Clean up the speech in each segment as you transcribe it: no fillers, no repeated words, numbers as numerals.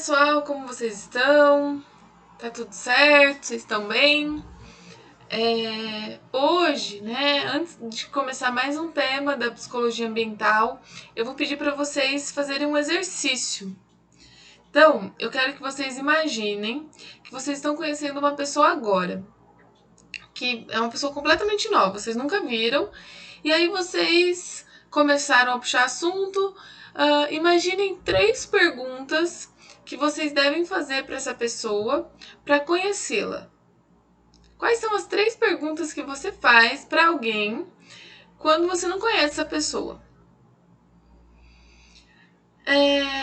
pessoal, como vocês estão? Tá tudo certo? Vocês estão bem? Hoje, né, antes de começar mais um tema da psicologia ambiental, eu vou pedir para vocês fazerem um exercício. Então, eu quero que vocês imaginem que vocês estão conhecendo uma pessoa agora, que é uma pessoa completamente nova, vocês nunca viram, e aí vocês começaram a puxar assunto. Imaginem 3 perguntas que vocês devem fazer para essa pessoa para conhecê-la. Quais são as 3 perguntas que você faz para alguém quando você não conhece essa pessoa?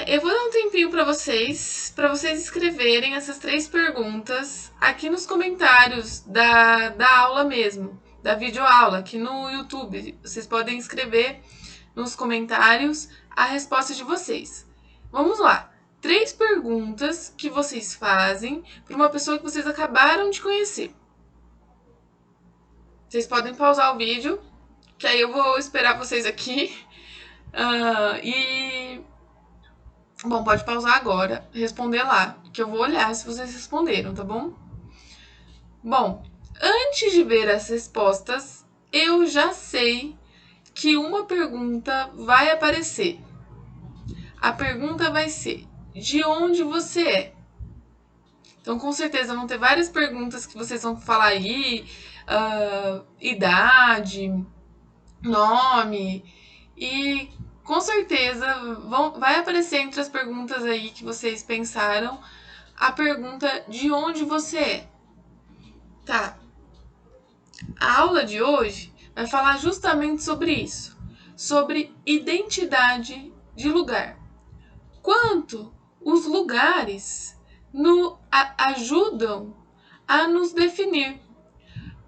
Eu vou dar um tempinho para vocês escreverem essas 3 perguntas aqui nos comentários da aula mesmo, da videoaula, aqui no YouTube. Vocês podem escrever nos comentários a resposta de vocês. Vamos lá. 3 perguntas que vocês fazem para uma pessoa que vocês acabaram de conhecer. Vocês podem pausar o vídeo, que aí eu vou esperar vocês aqui. Bom, pode pausar agora, responder lá, que eu vou olhar se vocês responderam, tá bom? Bom, antes de ver as respostas, eu já sei que uma pergunta vai aparecer. A pergunta vai ser: de onde você é? Então, com certeza, vão ter várias perguntas que vocês vão falar aí, idade, nome, e com certeza vai aparecer entre as perguntas aí que vocês pensaram a pergunta: de onde você é? Tá. A aula de hoje vai falar justamente sobre isso, sobre identidade de lugar. Quanto os lugares ajudam a nos definir.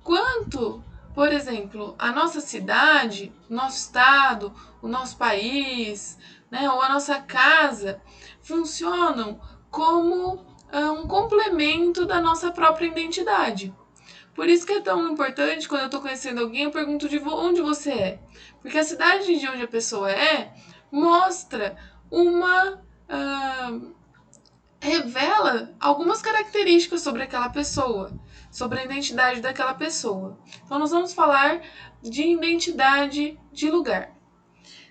Quanto, por exemplo, a nossa cidade, o nosso estado, o nosso país, né, ou a nossa casa funcionam como um complemento da nossa própria identidade. Por isso que é tão importante, quando eu estou conhecendo alguém, eu pergunto de onde você é. Porque a cidade de onde a pessoa é mostra revela algumas características sobre aquela pessoa, sobre a identidade daquela pessoa. Então nós vamos falar de identidade de lugar.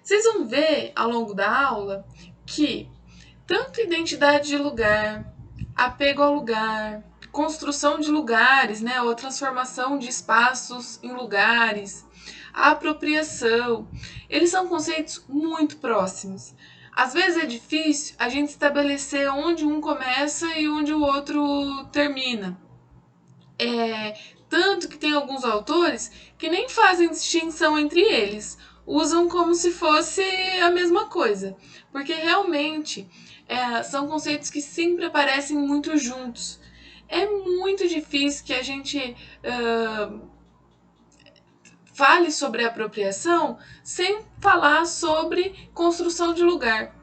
Vocês vão ver ao longo da aula que tanto identidade de lugar, apego ao lugar, construção de lugares, né, ou transformação de espaços em lugares, a apropriação, eles são conceitos muito próximos. Às vezes é difícil a gente estabelecer onde um começa e onde o outro termina. Tanto que tem alguns autores que nem fazem distinção entre eles, usam como se fosse a mesma coisa, porque realmente são conceitos que sempre aparecem muito juntos. É muito difícil que a gente fale sobre apropriação sem falar sobre construção de lugar.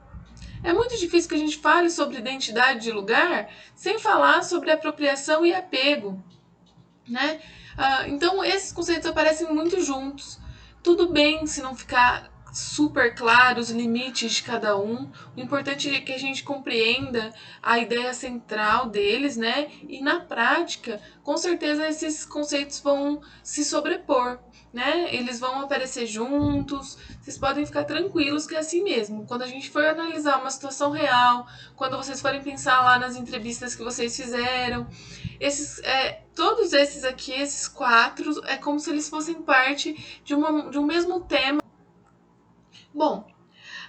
É muito difícil que a gente fale sobre identidade de lugar sem falar sobre apropriação e apego, né? Então esses conceitos aparecem muito juntos. Tudo bem se não ficar super claro os limites de cada um. O importante é que a gente compreenda a ideia central deles, né? E na prática, com certeza esses conceitos vão se sobrepor, né? Eles vão aparecer juntos. Vocês podem ficar tranquilos que é assim mesmo. Quando a gente for analisar uma situação real, quando vocês forem pensar lá nas entrevistas que vocês fizeram, todos esses aqui, esses 4, é como se eles fossem parte de um mesmo tema. Bom,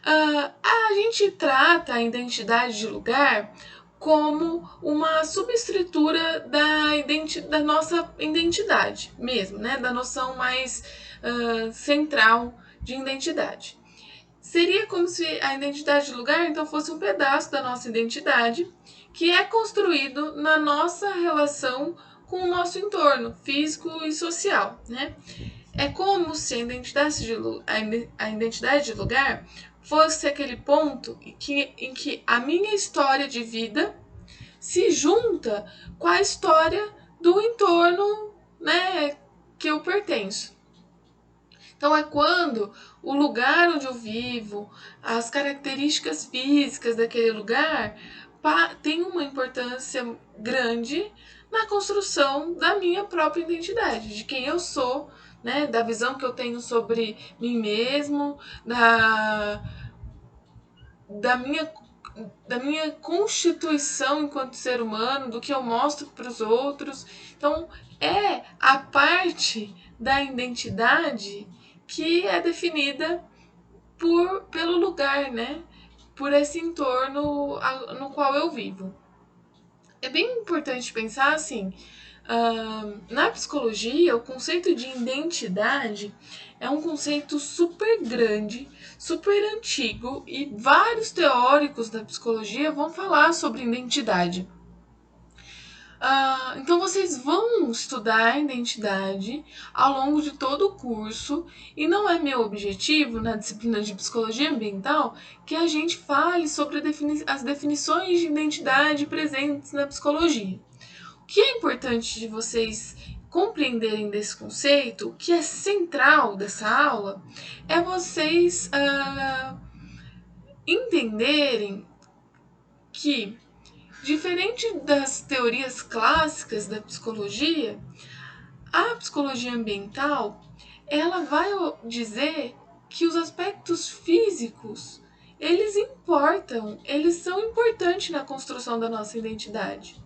a gente trata a identidade de lugar como uma subestrutura da nossa identidade mesmo, né? Da noção mais central de identidade. Seria como se a identidade de lugar, então, fosse um pedaço da nossa identidade que é construído na nossa relação com o nosso entorno físico e social, né? É como se a identidade de lugar fosse aquele ponto em que a minha história de vida se junta com a história do entorno, né, que eu pertenço. Então é quando o lugar onde eu vivo, as características físicas daquele lugar tem uma importância grande na construção da minha própria identidade, de quem eu sou, né, da visão que eu tenho sobre mim mesmo, da minha da minha constituição enquanto ser humano, do que eu mostro para os outros. Então, é a parte da identidade que é definida pelo lugar, né? Por esse entorno no qual eu vivo. É bem importante pensar assim, na psicologia, o conceito de identidade é um conceito super grande, super antigo, e vários teóricos da psicologia vão falar sobre identidade. Então vocês vão estudar a identidade ao longo de todo o curso, e não é meu objetivo na disciplina de psicologia ambiental que a gente fale sobre as definições de identidade presentes na psicologia. O que é importante de vocês compreenderem desse conceito, o que é central dessa aula, é vocês entenderem que, diferente das teorias clássicas da psicologia, a psicologia ambiental ela vai dizer que os aspectos físicos eles importam, eles são importantes na construção da nossa identidade.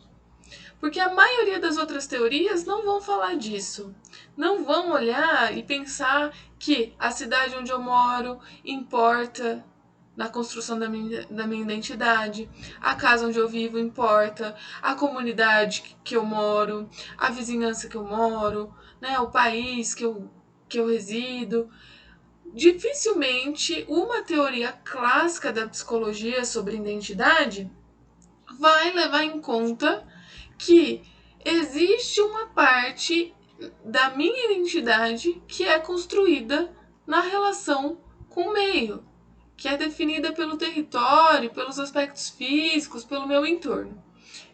Porque a maioria das outras teorias não vão falar disso. Não vão olhar e pensar que a cidade onde eu moro importa na construção da minha identidade, a casa onde eu vivo importa, a comunidade que eu moro, a vizinhança que eu moro, né, o país que eu resido. Dificilmente uma teoria clássica da psicologia sobre identidade vai levar em conta que existe uma parte da minha identidade que é construída na relação com o meio, que é definida pelo território, pelos aspectos físicos, pelo meu entorno.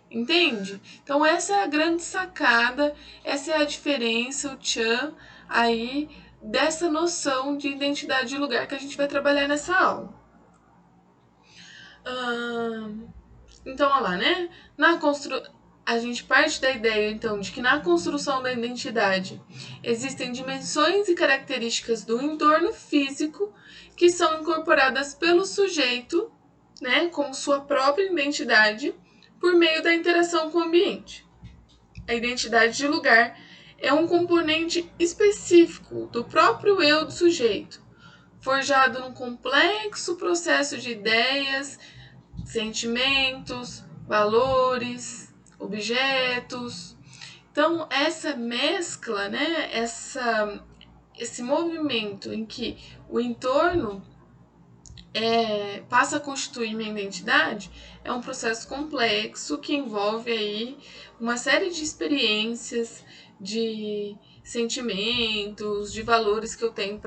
Entende? Então essa é a grande sacada, essa é a diferença, o tchan aí dessa noção de identidade de lugar que a gente vai trabalhar nessa aula. Então, olha lá, né? A gente parte da ideia, então, de que na construção da identidade existem dimensões e características do entorno físico que são incorporadas pelo sujeito, né, como sua própria identidade, por meio da interação com o ambiente. A identidade de lugar é um componente específico do próprio eu do sujeito, forjado num complexo processo de ideias, sentimentos, valores, objetos. Então, essa mescla, né, esse movimento em que o entorno passa a constituir minha identidade é um processo complexo que envolve aí uma série de experiências, de sentimentos, de valores que eu tenho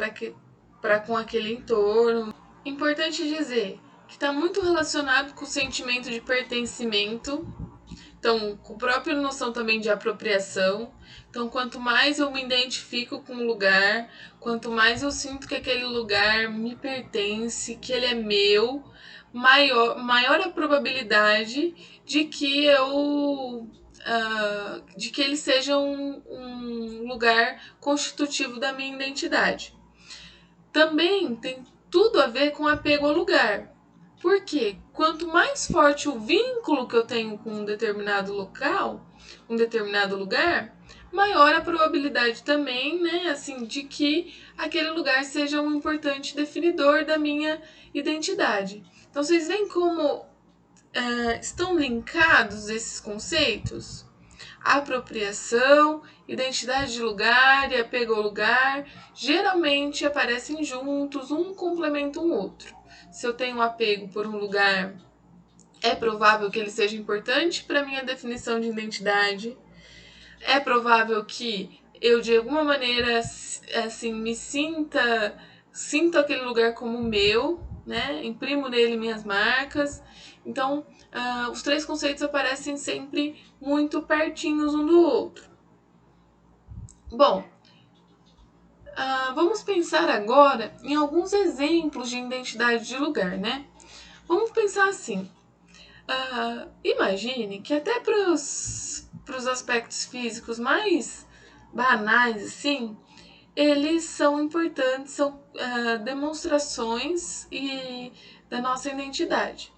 para com aquele entorno. Importante dizer que está muito relacionado com o sentimento de pertencimento, então com a própria noção também de apropriação. Então, quanto mais eu me identifico com o lugar, quanto mais eu sinto que aquele lugar me pertence, que ele é meu, maior a probabilidade de que de que ele seja um lugar constitutivo da minha identidade. Também tem tudo a ver com apego ao lugar. Porque quanto mais forte o vínculo que eu tenho com um determinado local, um determinado lugar, maior a probabilidade também, né, assim, de que aquele lugar seja um importante definidor da minha identidade. Então vocês veem como estão linkados esses conceitos? Apropriação, identidade de lugar e apego ao lugar geralmente aparecem juntos, um complementa o outro. Se eu tenho apego por um lugar, é provável que ele seja importante para minha definição de identidade. É provável que eu de alguma maneira assim sinto aquele lugar como meu, né? Imprimo nele minhas marcas. Então, os três conceitos aparecem sempre muito pertinhos um do outro. Bom, vamos pensar agora em alguns exemplos de identidade de lugar, né? Vamos pensar assim. Imagine que até para os aspectos físicos mais banais, assim, eles são importantes, são demonstrações da nossa identidade.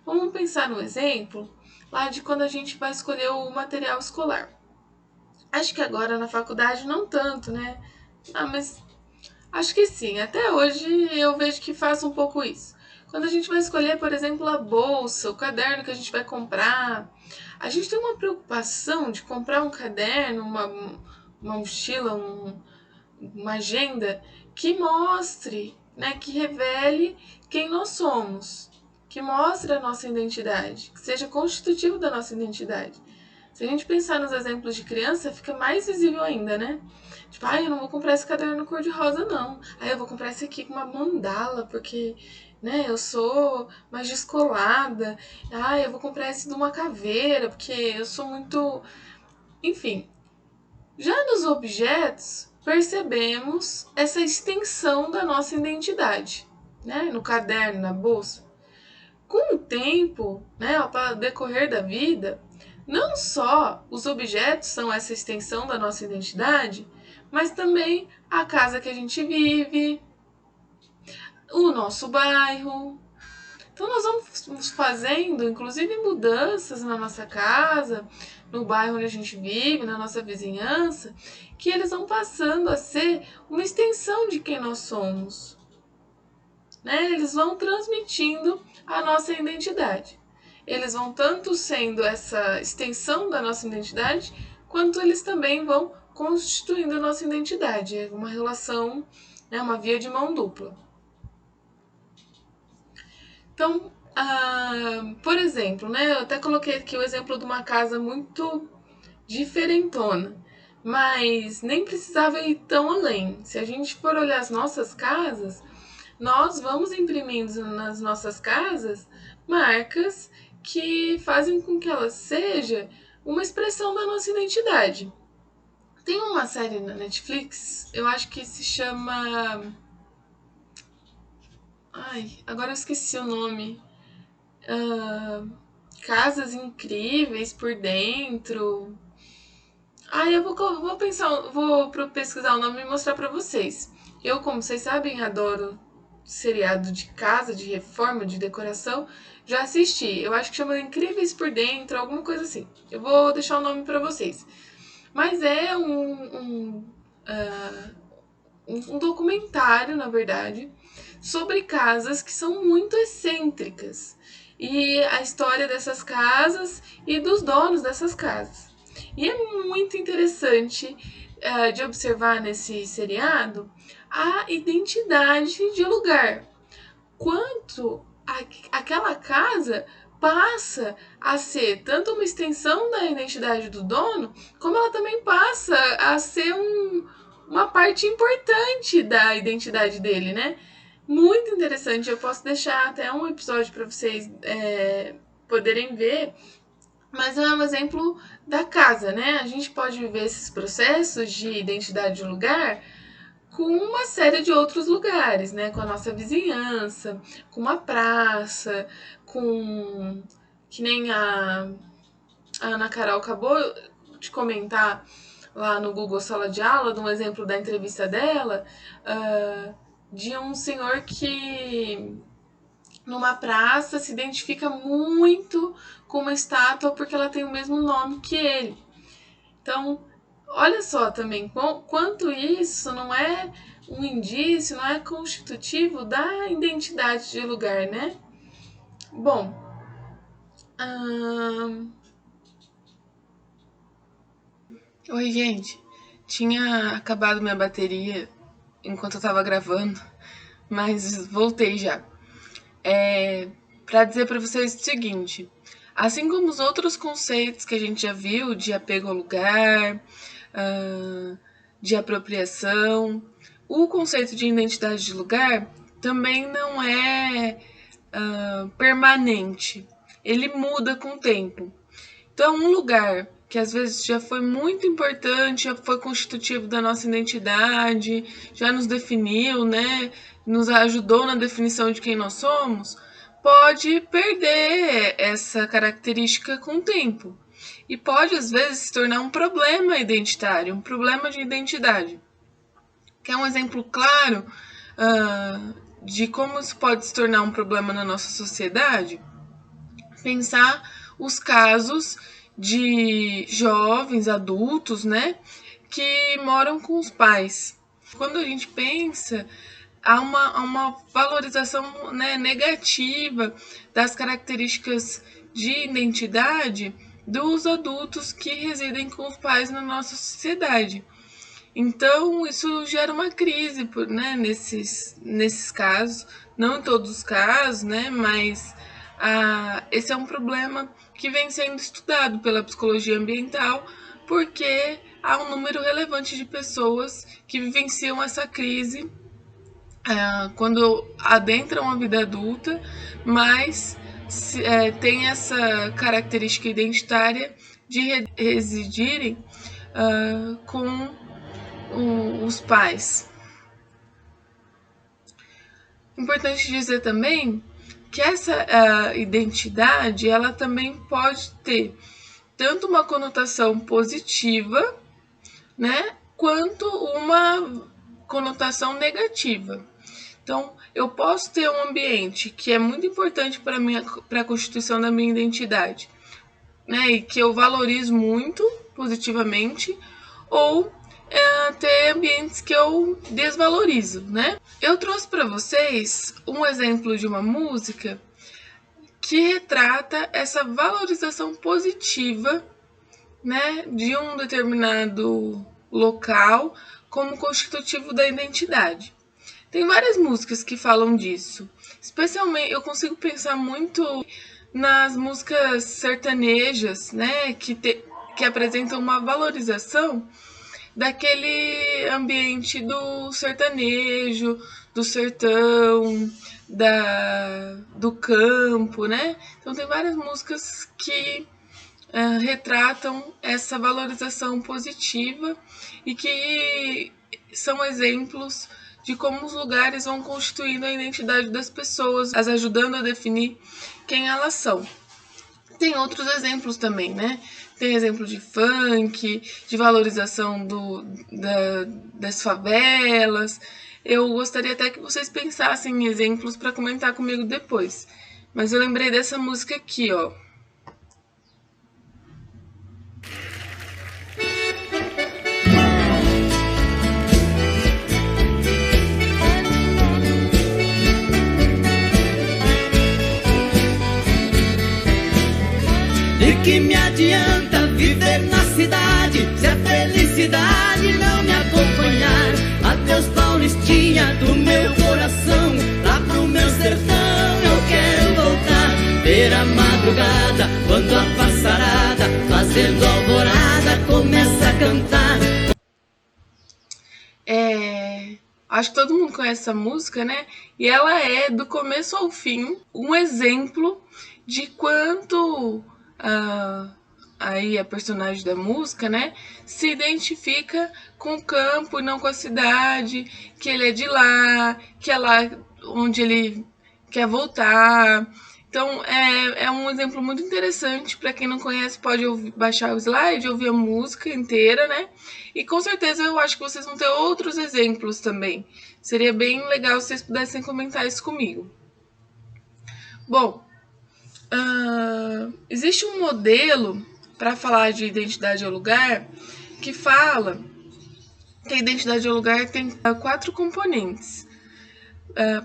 Vamos pensar no exemplo lá de quando a gente vai escolher o material escolar. Acho que agora na faculdade não tanto, né? Mas acho que sim. Até hoje eu vejo que faço um pouco isso. Quando a gente vai escolher, por exemplo, a bolsa, o caderno que a gente vai comprar, a gente tem uma preocupação de comprar um caderno, uma mochila, uma agenda que mostre, né, que revele quem nós somos, que mostre a nossa identidade, que seja constitutivo da nossa identidade. Se a gente pensar nos exemplos de criança, fica mais visível ainda, né? Tipo, eu não vou comprar esse caderno cor-de-rosa, não. Eu vou comprar esse aqui com uma mandala, porque, né, eu sou mais descolada. Eu vou comprar esse de uma caveira, porque eu sou muito. Enfim, já nos objetos, percebemos essa extensão da nossa identidade, né? No caderno, na bolsa. Com o tempo, né, ao decorrer da vida, não só os objetos são essa extensão da nossa identidade, mas também a casa que a gente vive, o nosso bairro. Então nós vamos fazendo, inclusive, mudanças na nossa casa, no bairro onde a gente vive, na nossa vizinhança, que eles vão passando a ser uma extensão de quem nós somos, né? Eles vão transmitindo a nossa identidade. Eles vão tanto sendo essa extensão da nossa identidade, quanto eles também vão constituindo a nossa identidade. É uma relação, né, uma via de mão dupla. Então, por exemplo, né, eu até coloquei aqui o exemplo de uma casa muito diferentona, mas nem precisava ir tão além. Se a gente for olhar as nossas casas, nós vamos imprimindo nas nossas casas marcas que fazem com que ela seja uma expressão da nossa identidade. Tem uma série na Netflix, eu acho que se chama. Agora eu esqueci o nome. Ah, Casas Incríveis por Dentro. Vou pesquisar o nome e mostrar pra vocês. Eu, como vocês sabem, adoro seriado de casa, de reforma, de decoração. Já assisti. Eu acho que chama Incríveis por Dentro, alguma coisa assim. Eu vou deixar o nome pra vocês. Mas é um documentário, na verdade, sobre casas que são muito excêntricas. E a história dessas casas e dos donos dessas casas. E é muito interessante de observar nesse seriado a identidade de lugar. Quanto aquela casa passa a ser tanto uma extensão da identidade do dono, como ela também passa a ser uma parte importante da identidade dele, né? Muito interessante. Eu posso deixar até um episódio para vocês poderem ver. Mas é um exemplo da casa, né? A gente pode viver esses processos de identidade de lugar com uma série de outros lugares, né? Com a nossa vizinhança, com uma praça, com. Que nem a Ana Carol acabou de comentar lá no Google Sala de Aula, de um exemplo da entrevista dela, de um senhor que numa praça se identifica muito com uma estátua porque ela tem o mesmo nome que ele. Então, olha só também quanto isso não é um indício, não é constitutivo da identidade de lugar, né? Bom, oi, gente. Tinha acabado minha bateria enquanto eu tava gravando, mas voltei já. Para dizer para vocês o seguinte: assim como os outros conceitos que a gente já viu de apego ao lugar, de apropriação, o conceito de identidade de lugar também não é permanente. Ele muda com o tempo. Então, um lugar que às vezes já foi muito importante, já foi constitutivo da nossa identidade, já nos definiu, né? Nos ajudou na definição de quem nós somos, pode perder essa característica com o tempo. E pode, às vezes, se tornar um problema identitário, um problema de identidade. Que é um exemplo claro de como isso pode se tornar um problema na nossa sociedade. Pensar os casos de jovens, adultos, né, que moram com os pais. Quando a gente pensa, há uma valorização, né, negativa das características de identidade dos adultos que residem com os pais na nossa sociedade. Então, isso gera uma crise, né, nesses casos, não em todos os casos, né, mas esse é um problema que vem sendo estudado pela psicologia ambiental, porque há um número relevante de pessoas que vivenciam essa crise quando adentram a vida adulta, mas tem essa característica identitária de residirem com os pais. Importante dizer também que essa identidade ela também pode ter tanto uma conotação positiva, né, quanto uma conotação negativa. Então, eu posso ter um ambiente que é muito importante para a constituição da minha identidade, né, e que eu valorizo muito positivamente, ou ter ambientes que eu desvalorizo, né? Eu trouxe para vocês um exemplo de uma música que retrata essa valorização positiva, né, de um determinado local como constitutivo da identidade. Tem várias músicas que falam disso. Especialmente, eu consigo pensar muito nas músicas sertanejas, né, que apresentam uma valorização daquele ambiente do sertanejo, do sertão, do campo, né? Então tem várias músicas que retratam essa valorização positiva e que são exemplos de como os lugares vão constituindo a identidade das pessoas, as ajudando a definir quem elas são. Tem outros exemplos também, né? Tem exemplo de funk, de valorização das favelas. Eu gostaria até que vocês pensassem em exemplos para comentar comigo depois. Mas eu lembrei dessa música aqui, ó. De que me adianta viver na cidade se a felicidade não me acompanhar? Adeus, Paulistinha do meu coração, lá pro meu sertão eu quero voltar. Ver a madrugada, quando a passarada, fazendo alvorada, começa a cantar. Acho que todo mundo conhece essa música, né? E ela é, do começo ao fim, um exemplo de quanto aí a personagem da música, né, se identifica com o campo e não com a cidade, que ele é de lá, que é lá onde ele quer voltar. Então é um exemplo muito interessante. Para quem não conhece, pode baixar o slide, ouvir a música inteira, né? E com certeza eu acho que vocês vão ter outros exemplos também. Seria bem legal se vocês pudessem comentar isso comigo. Bom, existe um modelo para falar de identidade ao lugar que fala que a identidade ao lugar tem 4 componentes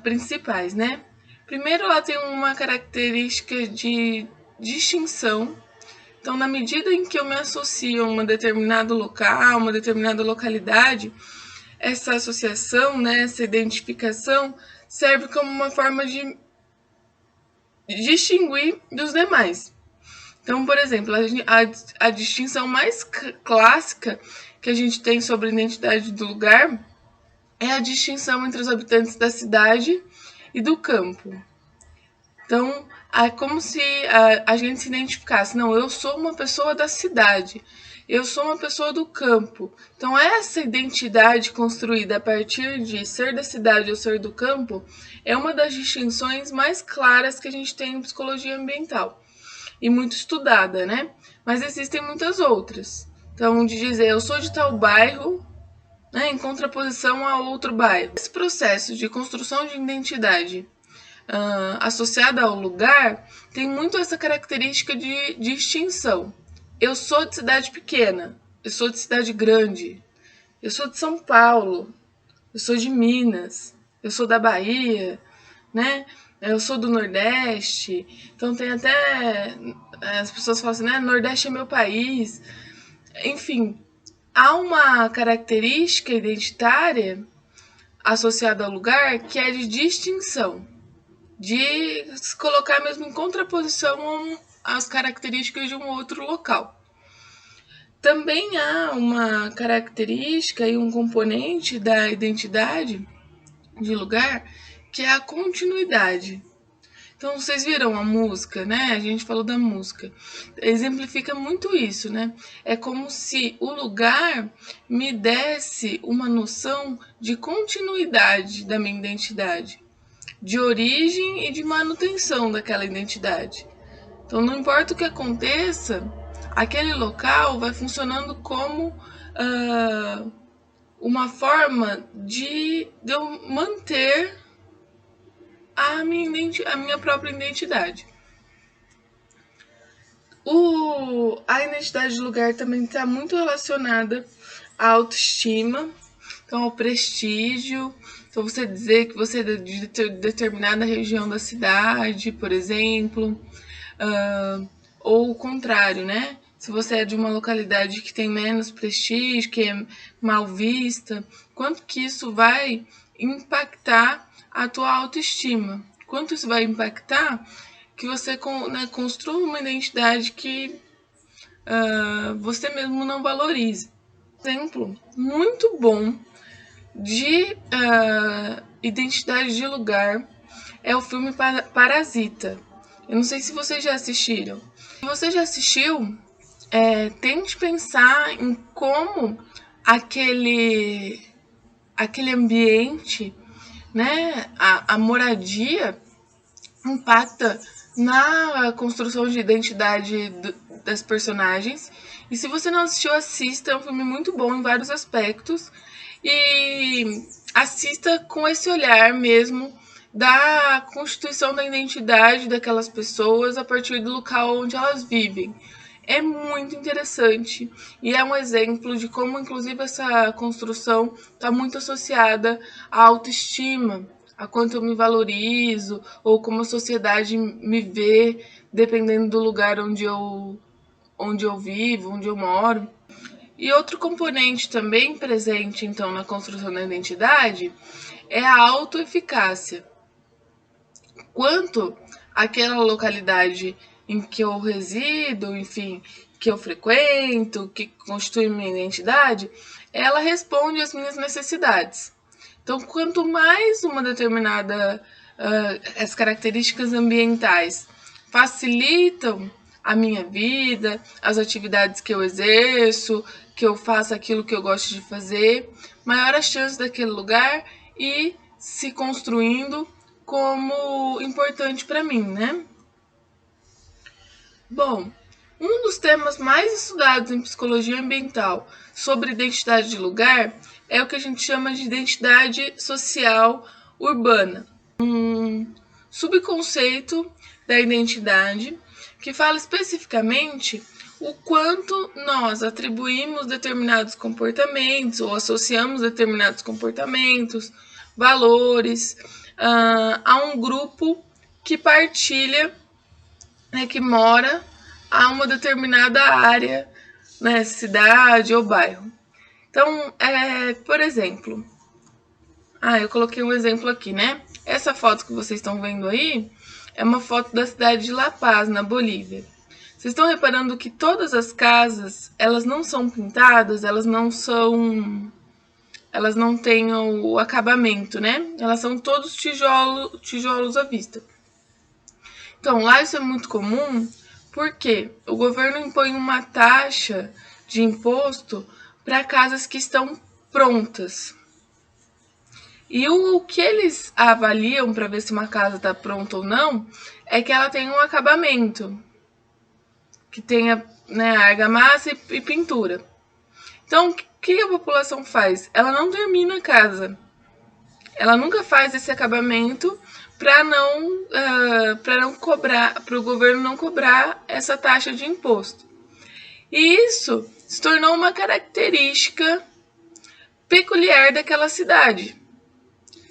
principais, né? Primeiro, ela tem uma característica de distinção. Então, na medida em que eu me associo a um determinado local, uma determinada localidade, essa associação, né, essa identificação, serve como uma forma de distinguir dos demais. Então, por exemplo, a distinção mais clássica que a gente tem sobre a identidade do lugar é a distinção entre os habitantes da cidade e do campo. Então, é como se a gente se identificasse. Não, eu sou uma pessoa da cidade. Eu sou uma pessoa do campo. Então, essa identidade construída a partir de ser da cidade ou ser do campo é uma das distinções mais claras que a gente tem em psicologia ambiental. E muito estudada, né? Mas existem muitas outras. Então, de dizer eu sou de tal bairro, né, em contraposição a outro bairro. Esse processo de construção de identidade associada ao lugar tem muito essa característica de distinção. Eu sou de cidade pequena, eu sou de cidade grande, eu sou de São Paulo, eu sou de Minas, eu sou da Bahia, né? Eu sou do Nordeste. Então tem até as pessoas falam assim, né? Nordeste é meu país. Enfim, há uma característica identitária associada ao lugar que é de distinção, de se colocar mesmo em contraposição às características de um outro local. Também há uma característica e um componente da identidade de lugar que é a continuidade. Então, vocês viram a música, né? A gente falou da música. Exemplifica muito isso, né? É como se o lugar me desse uma noção de continuidade da minha identidade, de origem e de manutenção daquela identidade. Então, não importa o que aconteça, aquele local vai funcionando como uma forma de eu manter a minha própria identidade. A identidade de lugar também está muito relacionada à autoestima, então ao prestígio. Então, você dizer que você é de determinada região da cidade, por exemplo, ou o contrário, né? Se você é de uma localidade que tem menos prestígio, que é mal vista, quanto que isso vai impactar a tua autoestima? Quanto isso vai impactar que você, né, construa uma identidade que você mesmo não valoriza? Exemplo muito bom de identidade de lugar é o filme Parasita. Eu não sei se vocês já assistiram. Se você já assistiu, tente pensar em como aquele ambiente, né, a moradia impacta na construção de identidade das personagens. E se você não assistiu, assista, é um filme muito bom em vários aspectos. E assista com esse olhar mesmo da constituição da identidade daquelas pessoas a partir do local onde elas vivem. É muito interessante e é um exemplo de como, inclusive, essa construção está muito associada à autoestima, a quanto eu me valorizo ou como a sociedade me vê, dependendo do lugar onde eu vivo, onde eu moro. E outro componente também presente, então, na construção da identidade é a autoeficácia. Quanto aquela localidade em que eu resido, enfim, que eu frequento, que constitui minha identidade, ela responde às minhas necessidades. Então, quanto mais uma determinada as características ambientais facilitam a minha vida, as atividades que eu exerço, que eu faço aquilo que eu gosto de fazer, maior a chance daquele lugar ir se construindo como importante para mim, né? Bom, um dos temas mais estudados em psicologia ambiental sobre identidade de lugar é o que a gente chama de identidade social urbana, um subconceito da identidade que fala especificamente o quanto nós atribuímos determinados comportamentos ou associamos determinados comportamentos, valores, a um grupo que partilha, né, que mora a uma determinada área, né, cidade ou bairro. Então, por exemplo, eu coloquei um exemplo aqui, né? Essa foto que vocês estão vendo aí é uma foto da cidade de La Paz, na Bolívia. Vocês estão reparando que todas as casas, elas não são pintadas, elas não têm o acabamento, né? Elas são todos tijolos à vista. Então, lá isso é muito comum porque o governo impõe uma taxa de imposto para casas que estão prontas. E o que eles avaliam para ver se uma casa está pronta ou não é que ela tenha um acabamento, que tenha, né, argamassa e pintura. Então, o que a população faz? Ela não termina a casa. Ela nunca faz esse acabamento para não cobrar, para o governo não cobrar essa taxa de imposto. E isso se tornou uma característica peculiar daquela cidade.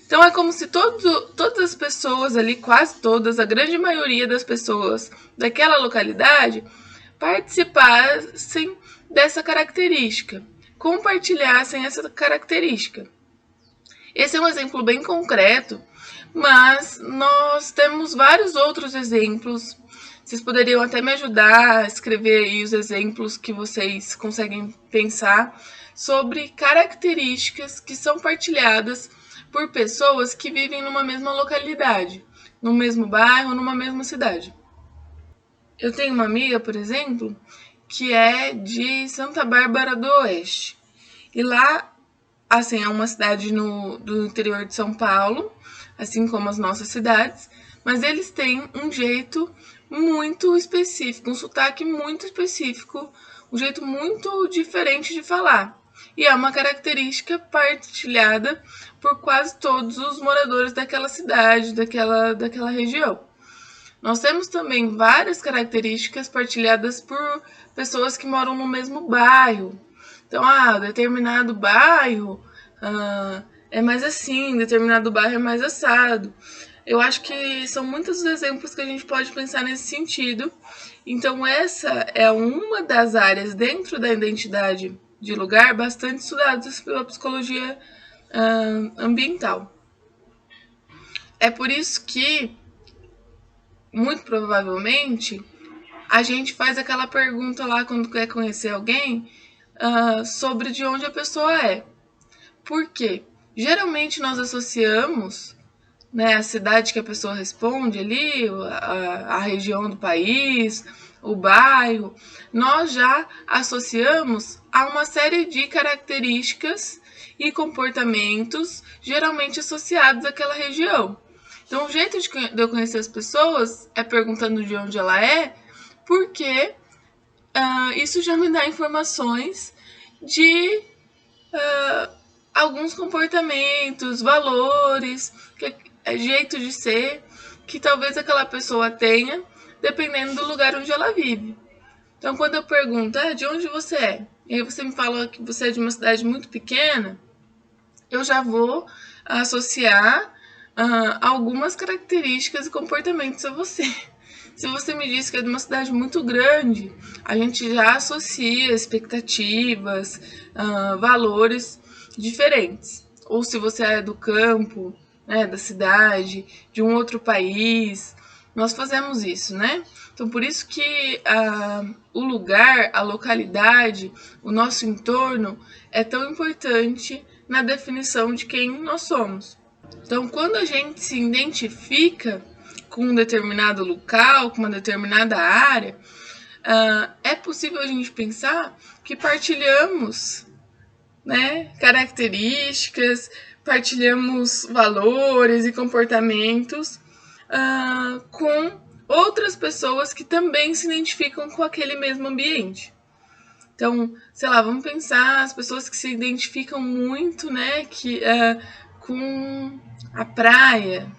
Então é como se todas as pessoas ali, quase todas, a grande maioria das pessoas daquela localidade participassem dessa característica, compartilhassem essa característica. Esse é um exemplo bem concreto, mas nós temos vários outros exemplos. Vocês poderiam até me ajudar a escrever aí os exemplos que vocês conseguem pensar sobre características que são partilhadas por pessoas que vivem numa mesma localidade, no mesmo bairro, numa mesma cidade. Eu tenho uma amiga, por exemplo, que é de Santa Bárbara do Oeste. E lá, assim, é uma cidade do interior de São Paulo, assim como as nossas cidades, mas eles têm um jeito muito específico, um sotaque muito específico, um jeito muito diferente de falar. E é uma característica partilhada por quase todos os moradores daquela cidade, daquela região. Nós temos também várias características partilhadas por pessoas que moram no mesmo bairro. Então, determinado bairro é mais assim, determinado bairro é mais assado. Eu acho que são muitos os exemplos que a gente pode pensar nesse sentido. Então, essa é uma das áreas dentro da identidade de lugar bastante estudadas pela psicologia ambiental. É por isso que, muito provavelmente, a gente faz aquela pergunta lá quando quer conhecer alguém sobre de onde a pessoa é. Por quê? Geralmente nós associamos, né, a cidade que a pessoa responde ali, a região do país, o bairro, nós já associamos a uma série de características e comportamentos geralmente associados àquela região. Então, o jeito de eu conhecer as pessoas é perguntando de onde ela é, porque isso já me dá informações de alguns comportamentos, valores, jeito de ser que talvez aquela pessoa tenha, dependendo do lugar onde ela vive. Então, quando eu pergunto, de onde você é? E aí você me fala que você é de uma cidade muito pequena, eu já vou associar algumas características e comportamentos a você. Se você me diz que é de uma cidade muito grande, a gente já associa expectativas, valores diferentes. Ou se você é do campo, né, da cidade, de um outro país, nós fazemos isso, né? Então, por isso que o lugar, a localidade, o nosso entorno é tão importante na definição de quem nós somos. Então, quando a gente se identifica com um determinado local, com uma determinada área, é possível a gente pensar que partilhamos, né, características, partilhamos valores e comportamentos com outras pessoas que também se identificam com aquele mesmo ambiente. Então, sei lá, vamos pensar as pessoas que se identificam muito, né, com a praia.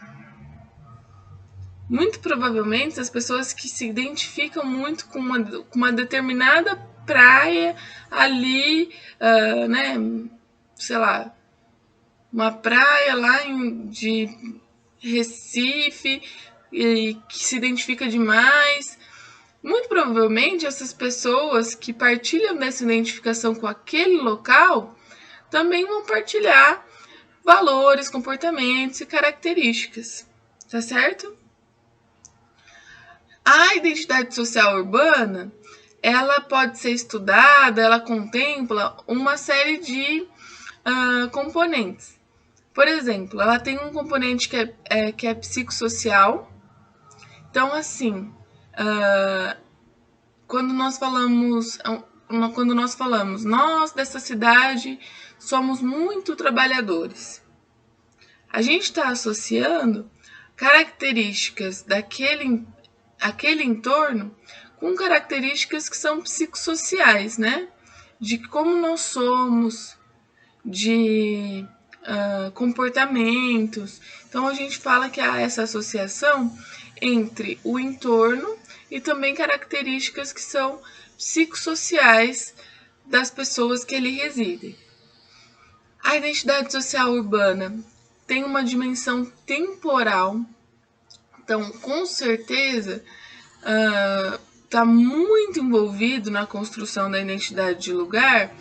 Muito provavelmente as pessoas que se identificam muito com uma determinada praia ali, né, sei lá, uma praia lá de Recife, e que se identifica demais. Muito provavelmente essas pessoas que partilham dessa identificação com aquele local também vão partilhar valores, comportamentos e características, tá certo? A identidade social urbana, ela pode ser estudada, ela contempla uma série de componentes. Por exemplo, ela tem um componente que é psicossocial, Então, assim, quando nós falamos, nós dessa cidade somos muito trabalhadores, a gente está associando características aquele entorno com características que são psicossociais, né? De como nós somos, de comportamentos. Então a gente fala que há essa associação entre o entorno e também características que são psicossociais das pessoas que ali residem. A identidade social urbana tem uma dimensão temporal, então com certeza está muito envolvido na construção da identidade de lugar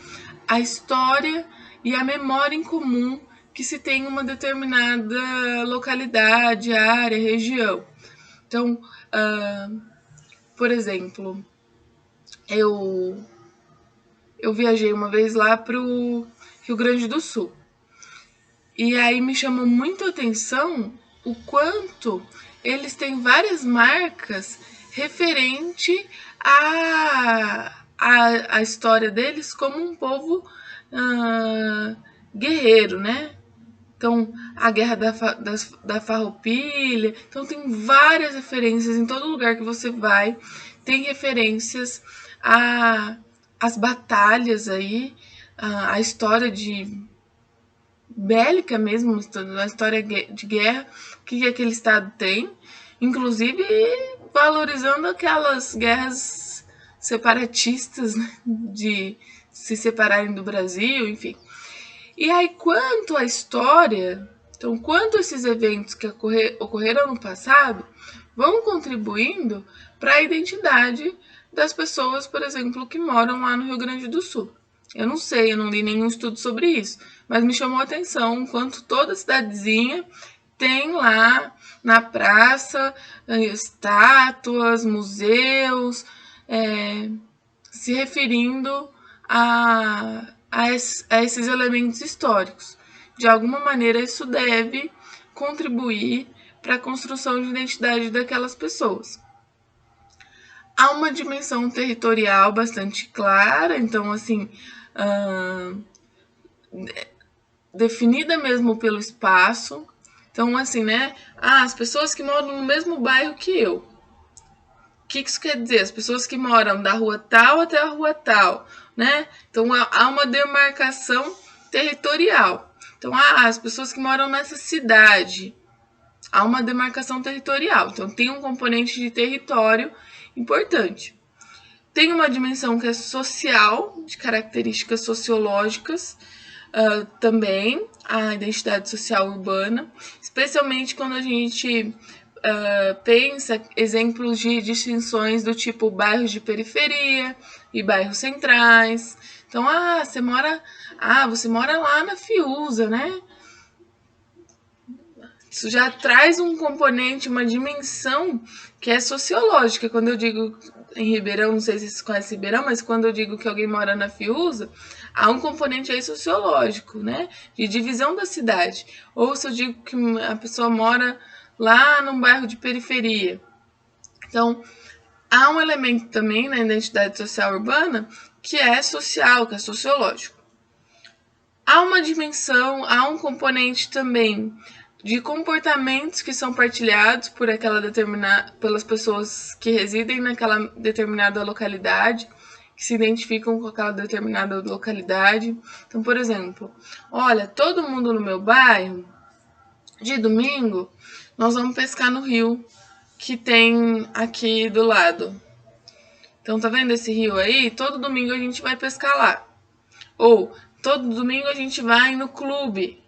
a história e a memória em comum que se tem em uma determinada localidade, área, região. Então, por exemplo, eu viajei uma vez lá para o Rio Grande do Sul. E aí me chamou muito a atenção o quanto eles têm várias marcas referente à história deles como um povo guerreiro, né? Então, a Guerra da Farroupilha. Então, tem várias referências em todo lugar que você vai. Tem referências às batalhas aí, a história bélica mesmo, a história de guerra que aquele estado tem. Inclusive, valorizando aquelas guerras separatistas, né, de se separarem do Brasil, enfim. E aí, quanto à história, então, quanto esses eventos que ocorreram no passado vão contribuindo para a identidade das pessoas, por exemplo, que moram lá no Rio Grande do Sul. Eu não sei, eu não li nenhum estudo sobre isso, mas me chamou a atenção quanto toda cidadezinha tem lá na praça estátuas, museus, se referindo a esses elementos históricos. De alguma maneira, isso deve contribuir para a construção de identidade daquelas pessoas. Há uma dimensão territorial bastante clara, então, assim, definida mesmo pelo espaço. Então, assim, né? As pessoas que moram no mesmo bairro que eu. O que isso quer dizer? As pessoas que moram da rua tal até a rua tal, né? Então, há uma demarcação territorial. Então, as pessoas que moram nessa cidade, há uma demarcação territorial. Então, tem um componente de território importante. Tem uma dimensão que é social, de características sociológicas, também, a identidade social urbana, especialmente quando a gente pensa exemplos de distinções do tipo bairros de periferia e bairros centrais. Então, você mora lá na Fiuza, né? Isso já traz um componente, uma dimensão que é sociológica. Quando eu digo em Ribeirão, não sei se vocês conhecem Ribeirão, mas quando eu digo que alguém mora na Fiuza, há um componente aí sociológico, né? De divisão da cidade. Ou se eu digo que a pessoa mora lá num bairro de periferia. Então, há um elemento também na identidade social urbana que é social, que é sociológico. Há uma dimensão, há um componente também de comportamentos que são partilhados por pelas pessoas que residem naquela determinada localidade, que se identificam com aquela determinada localidade. Então, por exemplo, olha, todo mundo no meu bairro, de domingo, nós vamos pescar no rio que tem aqui do lado. Então, tá vendo esse rio aí? Todo domingo a gente vai pescar lá. Ou, todo domingo a gente vai no clube,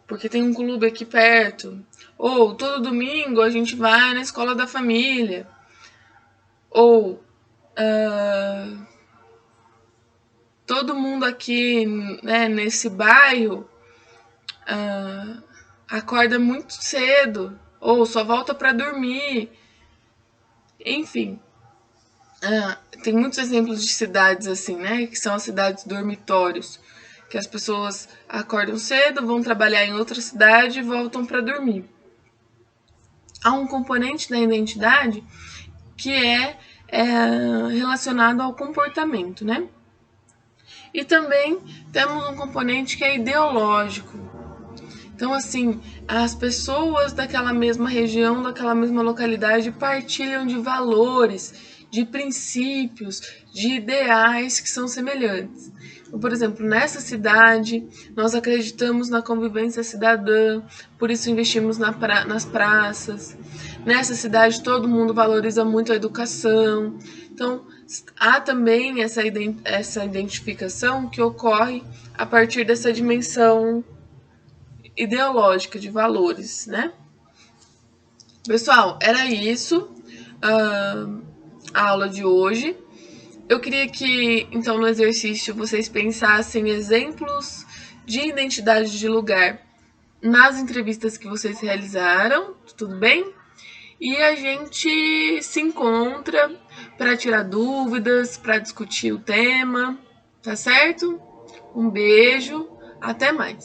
porque tem um clube aqui perto. Ou, todo domingo a gente vai na escola da família. Ou, todo mundo aqui, né, nesse bairro acorda muito cedo. Ou só volta para dormir. Enfim, tem muitos exemplos de cidades assim, né, que são as cidades dormitórios, que as pessoas acordam cedo, vão trabalhar em outra cidade e voltam para dormir. há um componente da identidade que é relacionado ao comportamento, né? E também temos um componente que é ideológico. Então, assim, as pessoas daquela mesma região, daquela mesma localidade partilham de valores, de princípios, de ideais que são semelhantes. Então, por exemplo, nessa cidade, nós acreditamos na convivência cidadã, por isso investimos nas praças. Nessa cidade, todo mundo valoriza muito a educação. Então, há também essa identificação que ocorre a partir dessa dimensão ideológica de valores, né? Pessoal, era isso a aula de hoje. Eu queria que, então, no exercício vocês pensassem exemplos de identidade de lugar nas entrevistas que vocês realizaram, tudo bem? E a gente se encontra para tirar dúvidas, para discutir o tema, tá certo? Um beijo, até mais!